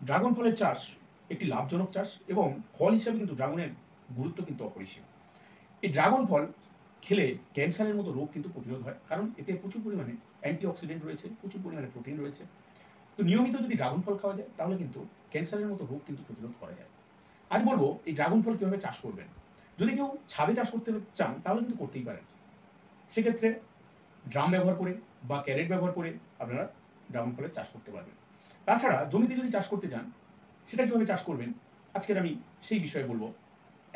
Dragon ফলের চাষ একটি লাভজনক চাষ এবং ফল হিসাবে কিন্তু ড্রাগনের গুরুত্ব কিন্তু অপরিসীম। এই ড্রাগন ফল খেলে ক্যান্সারের মতো রোগ কিন্তু প্রতিরোধ হয়, কারণ এতে প্রচুর পরিমাণে অ্যান্টিঅক্সিডেন্ট রয়েছে, প্রচুর পরিমাণে প্রোটিন রয়েছে। তো নিয়মিত যদি ড্রাগন ফল খাওয়া যায় তাহলে কিন্তু ক্যান্সারের মতো রোগ কিন্তু প্রতিরোধ করা যায়। আজ বলবো এই ড্রাগন ফল কীভাবে চাষ করবেন। যদি কেউ ছাদে চাষ করতে চান তাহলে কিন্তু করতেই পারেন। সেক্ষেত্রে ড্রাম ব্যবহার করে বা ক্যারেট ব্যবহার করে আপনারা ড্রাগন ফলের চাষ করতে পারবেন। তাছাড়া জমিতে যদি চাষ করতে চান সেটা কীভাবে চাষ করবেন আজকের আমি সেই বিষয়ে বলবো।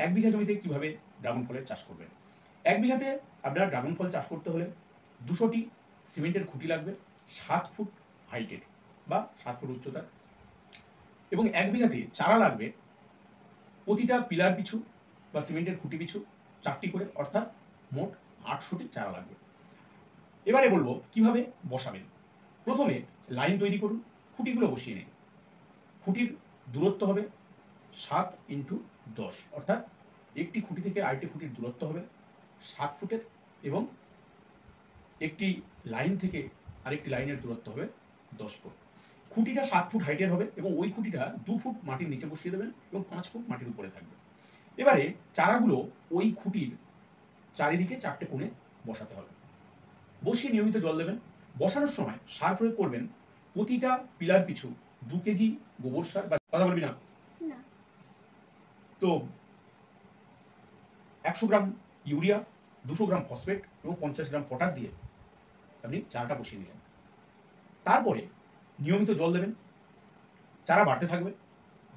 1 বিঘা জমিতে কীভাবে ড্রাগন ফলের চাষ করবেন। 1 বিঘাতে আপনারা ড্রাগন ফল চাষ করতে হলে 200টি সিমেন্টের খুঁটি লাগবে, 7 ফুট হাইটের বা 7 ফুট উচ্চতার, এবং 1 বিঘাতে চারা লাগবে প্রতিটা পিলার পিছু বা সিমেন্টের খুঁটি পিছু 4টি করে, অর্থাৎ মোট 800টি চারা লাগবে। এবারে বলবো কিভাবে বসাবেন। প্রথমে লাইন তৈরি করুন, খুঁটিগুলো বসিয়ে নিন। খুঁটির দূরত্ব হবে 7x10, অর্থাৎ একটি খুঁটি থেকে আরেকটি খুঁটির দূরত্ব হবে 7 ফুটের, এবং একটি লাইন থেকে আরেকটি লাইনের দূরত্ব হবে 10 ফুট। খুঁটিটা 7 ফুট হাইটের হবে এবং ওই খুঁটিটা 2 ফুট মাটির নিচে বসিয়ে দেবেন এবং 5 ফুট মাটির উপরে থাকবে। এবারে চারাগুলো ওই খুঁটির চারিদিকে 4টে কোণে বসাতে হবে। বসিয়ে নিয়মিত জল দেবেন। বসানোর সময় সার প্রয়োগ করবেন প্রতিটা পিলার পিছু 2 কেজি গোবর সার, বা কথা বলবি না, তো 100 গ্রাম ইউরিয়া, 200 গ্রাম ফসফেট এবং 50 গ্রাম পটাশ দিয়ে আপনি চারাটা বসিয়ে নিলেন। তারপরে নিয়মিত জল দেবেন। চারা বাড়তে থাকবে,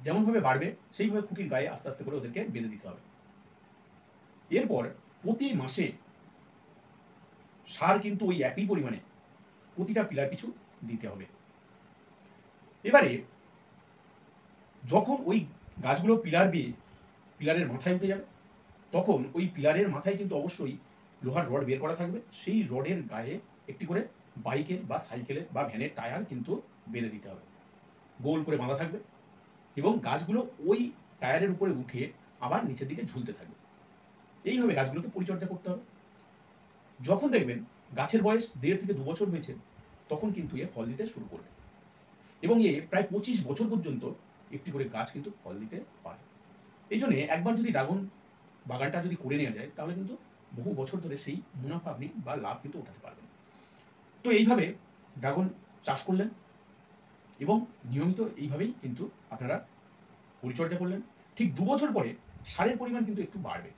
যেমনভাবে বাড়বে সেইভাবে খুঁটির গায়ে আস্তে আস্তে করে ওদেরকে বেঁধে দিতে হবে। এরপর প্রতি মাসে সার কিন্তু ওই একই পরিমাণে প্রতিটা পিলার পিছু দিতে হবে। এবারে যখন ওই গাছগুলো পিলার বেয়ে পিলারের মাথায় উঠে যাবে তখন ওই পিলারের মাথায় কিন্তু অবশ্যই লোহার রড বের করা থাকবে। সেই রডের গায়ে একটি করে বাইকের বা সাইকেলের বা ভ্যানের টায়ার কিন্তু বেঁধে দিতে হবে, গোল করে বাঁধা থাকবে, এবং গাছগুলো ওই টায়ারের উপরে উঠে আবার নিচের দিকে ঝুলতে থাকবে। এইভাবে গাছগুলোকে পরিচর্যা করতে হবে। যখন দেখবেন গাছের বয়স 1.5 থেকে 2 বছর হয়েছে তখন কিন্তু এ ফল দিতে শুরু করবে, এবং এ প্রায় 25 বছর পর্যন্ত একটি করে গাছ কিন্তু ফল দিতে পারে। এই জন্যে একবার যদি ড্রাগন বাগানটা যদি করে নেওয়া যায় তাহলে কিন্তু বহু বছর ধরে সেই মুনাফা আপনি বা লাভ কিন্তু ওঠাতে পারবেন। তো এইভাবে ড্রাগন চাষ করলেন এবং নিয়মিত এইভাবেই কিন্তু আপনারা পরিচর্যা করলেন। ঠিক 2 বছর পরে সারের পরিমাণ কিন্তু একটু বাড়বে।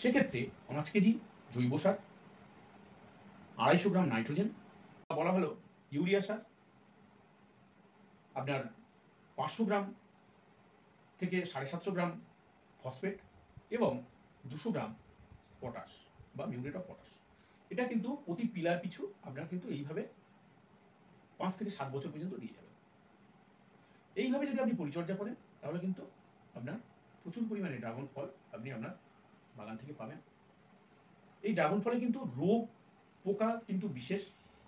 সেক্ষেত্রে 5 কেজি জৈব সার, 250 গ্রাম নাইট্রোজেন, বলা ভালো ইউরিয়া সার, আপনার 500 গ্রাম থেকে 750 গ্রাম ফসফেট এবং 200 গ্রাম পটাশ বা মিউরেট অফ পটাশ। এটা কিন্তু প্রতি পিলার পিছু আপনার কিন্তু এইভাবে 5 থেকে 7 বছর পর্যন্ত দিয়ে যাবেন। এইভাবে যদি আপনি পরিচর্যা করেন তাহলে কিন্তু আপনার প্রচুর পরিমাণে ড্রাগন ফল আপনি আপনার বাগান থেকে পাবেন। এই ড্রাগন ফলে কিন্তু রোগ পোকা কিন্তু বিশেষ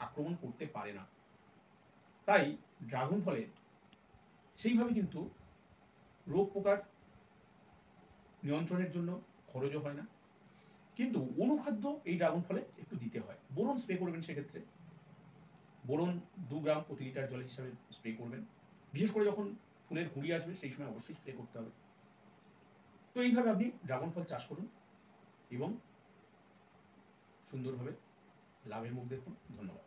আক্রমণ করতে পারে না, তাই ড্রাগন ফলে সেইভাবে কিন্তু রোগ পোকার নিয়ন্ত্রণের জন্য খরচও হয় না। কিন্তু অনুখাদ্য এই ড্রাগন ফলে একটু দিতে হয়। বোরন স্প্রে করবেন, সেক্ষেত্রে বোরন 2 গ্রাম প্রতি লিটার জল হিসাবে স্প্রে করবেন। বিশেষ করে যখন ফুলের কুঁড়ি আসবে সেই সময় অবশ্যই স্প্রে করতে হবে। তো এইভাবে আপনি ড্রাগন ফল চাষ করুন এবং সুন্দরভাবে লাভের মুখ দেখুন। ধন্যবাদ।